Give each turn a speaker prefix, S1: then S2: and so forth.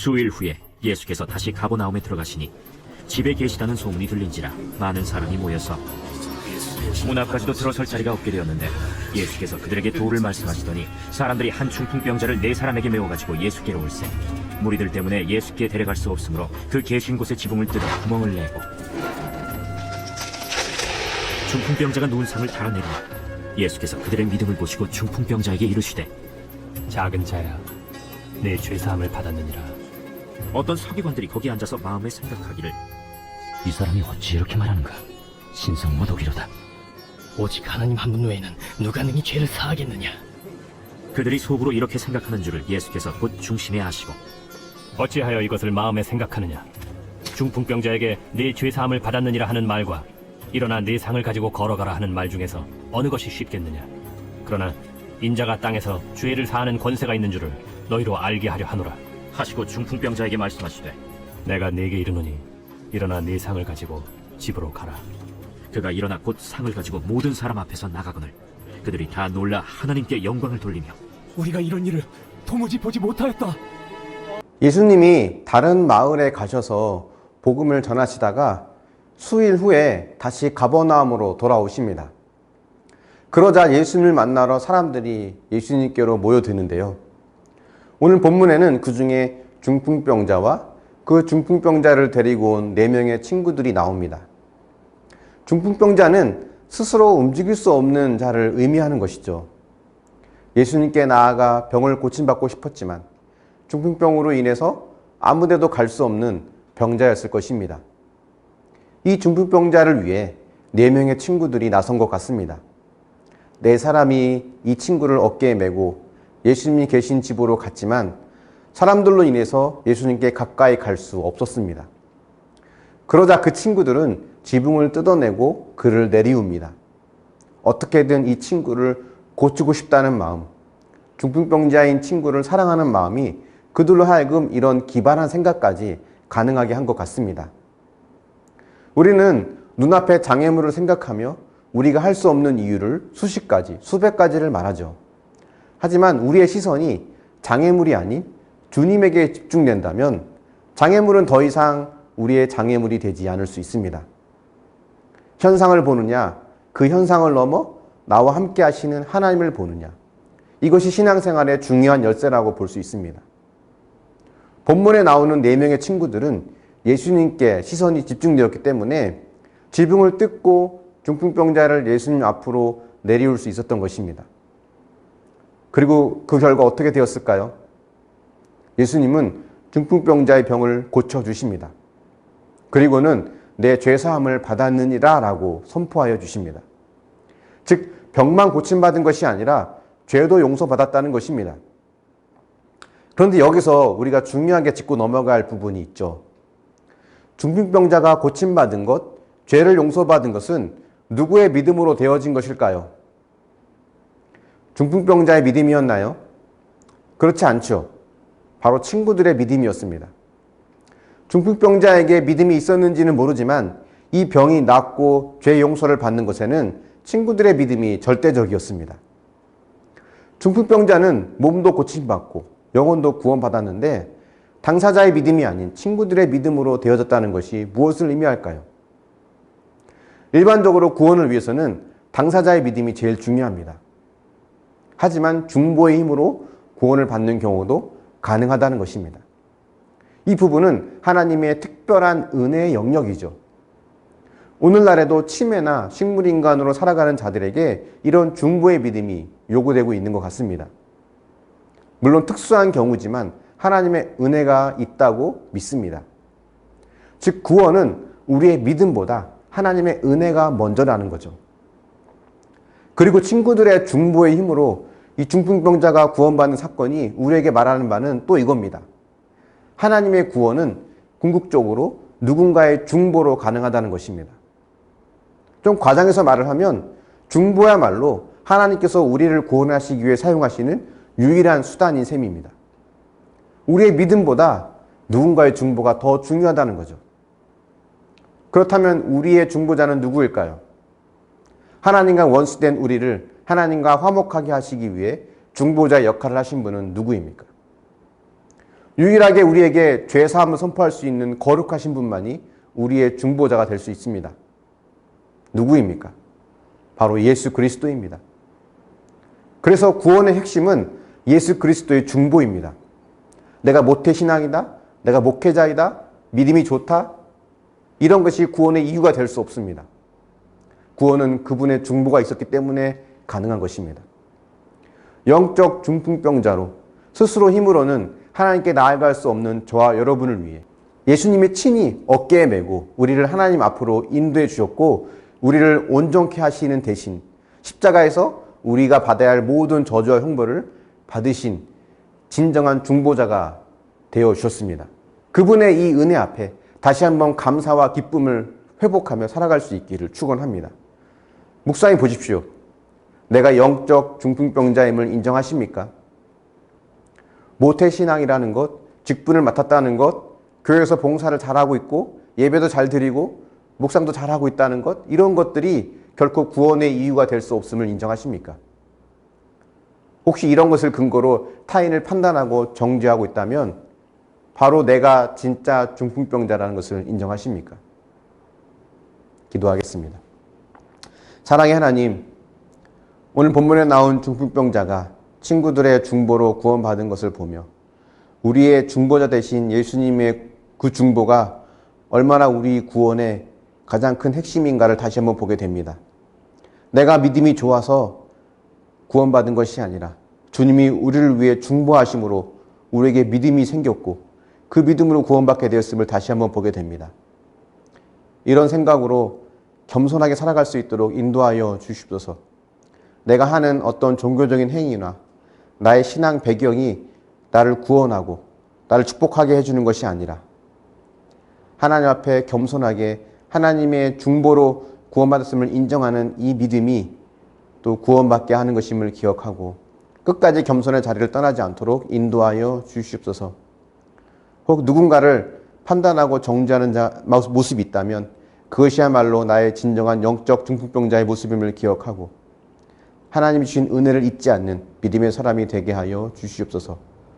S1: 수일 후에 예수께서 다시 가버나움에 들어가시니 집에 계시다는 소문이 들린지라 많은 사람이 모여서 문 앞까지도 들어설 자리가 없게 되었는데 예수께서 그들에게 도를 말씀하시더니 사람들이 한 중풍병자를 4사람에게 메워가지고 예수께로 올세 무리들 때문에 예수께 데려갈 수 없으므로 그 계신 곳에 지붕을 뜯어 구멍을 내고 중풍병자가 누운 상을 달아내리니 예수께서 그들의 믿음을 보시고 중풍병자에게 이르시되
S2: 작은 자야, 내 죄사함을 받았느니라.
S1: 어떤 서기관들이 거기 앉아서 마음에 생각하기를
S3: 이 사람이 어찌 이렇게 말하는가? 신성모독이로다.
S4: 오직 하나님 한 분 외에는 누가 능히 죄를 사하겠느냐.
S1: 그들이 속으로 이렇게 생각하는 줄을 예수께서 곧 중심에 아시고
S2: 어찌하여 이것을 마음에 생각하느냐? 중풍병자에게 네 죄사함을 받았느니라 하는 말과 일어나 네 상을 가지고 걸어가라 하는 말 중에서 어느 것이 쉽겠느냐? 그러나 인자가 땅에서 죄를 사하는 권세가 있는 줄을 너희로 알게 하려 하노라.
S1: 하시고 중풍병자에게 말씀하시되
S2: 내가 네게 이르노니 일어나 네 상을 가지고 집으로 가라.
S1: 그가 일어나 곧 상을 가지고 모든 사람 앞에서 나가거늘 그들이 다 놀라 하나님께 영광을 돌리며
S4: 우리가 이런 일을 도무지 보지 못하였다.
S5: 예수님이 다른 마을에 가셔서 복음을 전하시다가 수일 후에 다시 가버나움으로 돌아오십니다. 그러자 예수님을 만나러 사람들이 예수님께로 모여드는데요. 오늘 본문에는 그 중에 중풍병자와 그 중풍병자를 데리고 온 4명의 친구들이 나옵니다. 중풍병자는 스스로 움직일 수 없는 자를 의미하는 것이죠. 예수님께 나아가 병을 고침받고 싶었지만 중풍병으로 인해서 아무데도 갈 수 없는 병자였을 것입니다. 이 중풍병자를 위해 4명의 친구들이 나선 것 같습니다. 4사람이 이 친구를 어깨에 메고 예수님이 계신 집으로 갔지만 사람들로 인해서 예수님께 가까이 갈 수 없었습니다. 그러자 그 친구들은 지붕을 뜯어내고 그를 내리웁니다. 어떻게든 이 친구를 고치고 싶다는 마음, 중풍병자인 친구를 사랑하는 마음이 그들로 하여금 이런 기발한 생각까지 가능하게 한 것 같습니다. 우리는 눈앞의 장애물을 생각하며 우리가 할 수 없는 이유를 수십 가지, 수백 가지를 말하죠. 하지만 우리의 시선이 장애물이 아닌 주님에게 집중된다면 장애물은 더 이상 우리의 장애물이 되지 않을 수 있습니다. 현상을 보느냐, 그 현상을 넘어 나와 함께 하시는 하나님을 보느냐, 이것이 신앙생활의 중요한 열쇠라고 볼 수 있습니다. 본문에 나오는 4명의 친구들은 예수님께 시선이 집중되었기 때문에 지붕을 뜯고 중풍병자를 예수님 앞으로 내리울 수 있었던 것입니다. 그리고 그 결과 어떻게 되었을까요? 예수님은 중풍병자의 병을 고쳐주십니다. 그리고는 내 죄사함을 받았느니라 라고 선포하여 주십니다. 즉 병만 고침받은 것이 아니라 죄도 용서받았다는 것입니다. 그런데 여기서 우리가 중요하게 짚고 넘어갈 부분이 있죠. 중풍병자가 고침받은 것, 죄를 용서받은 것은 누구의 믿음으로 되어진 것일까요? 중풍병자의 믿음이었나요? 그렇지 않죠. 바로 친구들의 믿음이었습니다. 중풍병자에게 믿음이 있었는지는 모르지만 이 병이 낫고 죄 용서를 받는 것에는 친구들의 믿음이 절대적이었습니다. 중풍병자는 몸도 고침받고 영혼도 구원받았는데 당사자의 믿음이 아닌 친구들의 믿음으로 되어졌다는 것이 무엇을 의미할까요? 일반적으로 구원을 위해서는 당사자의 믿음이 제일 중요합니다. 하지만 중보의 힘으로 구원을 받는 경우도 가능하다는 것입니다. 이 부분은 하나님의 특별한 은혜의 영역이죠. 오늘날에도 치매나 식물인간으로 살아가는 자들에게 이런 중보의 믿음이 요구되고 있는 것 같습니다. 물론 특수한 경우지만 하나님의 은혜가 있다고 믿습니다. 즉 구원은 우리의 믿음보다 하나님의 은혜가 먼저라는 거죠. 그리고 친구들의 중보의 힘으로 이 중풍병자가 구원받는 사건이 우리에게 말하는 바는 또 이겁니다. 하나님의 구원은 궁극적으로 누군가의 중보로 가능하다는 것입니다. 좀 과장해서 말을 하면 중보야말로 하나님께서 우리를 구원하시기 위해 사용하시는 유일한 수단인 셈입니다. 우리의 믿음보다 누군가의 중보가 더 중요하다는 거죠. 그렇다면 우리의 중보자는 누구일까요? 하나님과 원수된 우리를 하나님과 화목하게 하시기 위해 중보자의 역할을 하신 분은 누구입니까? 유일하게 우리에게 죄사함을 선포할 수 있는 거룩하신 분만이 우리의 중보자가 될 수 있습니다. 누구입니까? 바로 예수 그리스도입니다. 그래서 구원의 핵심은 예수 그리스도의 중보입니다. 내가 모태신앙이다, 내가 목회자이다, 믿음이 좋다, 이런 것이 구원의 이유가 될 수 없습니다. 구원은 그분의 중보가 있었기 때문에 가능한 것입니다. 영적 중풍병자로 스스로 힘으로는 하나님께 나아갈 수 없는 저와 여러분을 위해 예수님이 친히 어깨에 메고 우리를 하나님 앞으로 인도해 주셨고, 우리를 온전케 하시는 대신 십자가에서 우리가 받아야 할 모든 저주와 형벌을 받으신 진정한 중보자가 되어 주셨습니다. 그분의 이 은혜 앞에 다시 한번 감사와 기쁨을 회복하며 살아갈 수 있기를 축원합니다. 목사님 보십시오. 내가 영적 중풍병자임을 인정하십니까? 모태신앙이라는 것, 직분을 맡았다는 것, 교회에서 봉사를 잘하고 있고 예배도 잘 드리고 묵상도 잘하고 있다는 것, 이런 것들이 결코 구원의 이유가 될 수 없음을 인정하십니까? 혹시 이런 것을 근거로 타인을 판단하고 정죄하고 있다면 바로 내가 진짜 중풍병자라는 것을 인정하십니까? 기도하겠습니다. 사랑의 하나님, 오늘 본문에 나온 중풍병자가 친구들의 중보로 구원받은 것을 보며 우리의 중보자 되신 예수님의 그 중보가 얼마나 우리 구원의 가장 큰 핵심인가를 다시 한번 보게 됩니다. 내가 믿음이 좋아서 구원받은 것이 아니라 주님이 우리를 위해 중보하심으로 우리에게 믿음이 생겼고 그 믿음으로 구원받게 되었음을 다시 한번 보게 됩니다. 이런 생각으로 겸손하게 살아갈 수 있도록 인도하여 주십소서. 내가 하는 어떤 종교적인 행위나 나의 신앙 배경이 나를 구원하고 나를 축복하게 해주는 것이 아니라 하나님 앞에 겸손하게 하나님의 중보로 구원받았음을 인정하는 이 믿음이 또 구원받게 하는 것임을 기억하고 끝까지 겸손의 자리를 떠나지 않도록 인도하여 주시옵소서. 혹 누군가를 판단하고 정죄하는 모습이 있다면 그것이야말로 나의 진정한 영적 중풍병자의 모습임을 기억하고 하나님이 주신 은혜를 잊지 않는 믿음의 사람이 되게 하여 주시옵소서.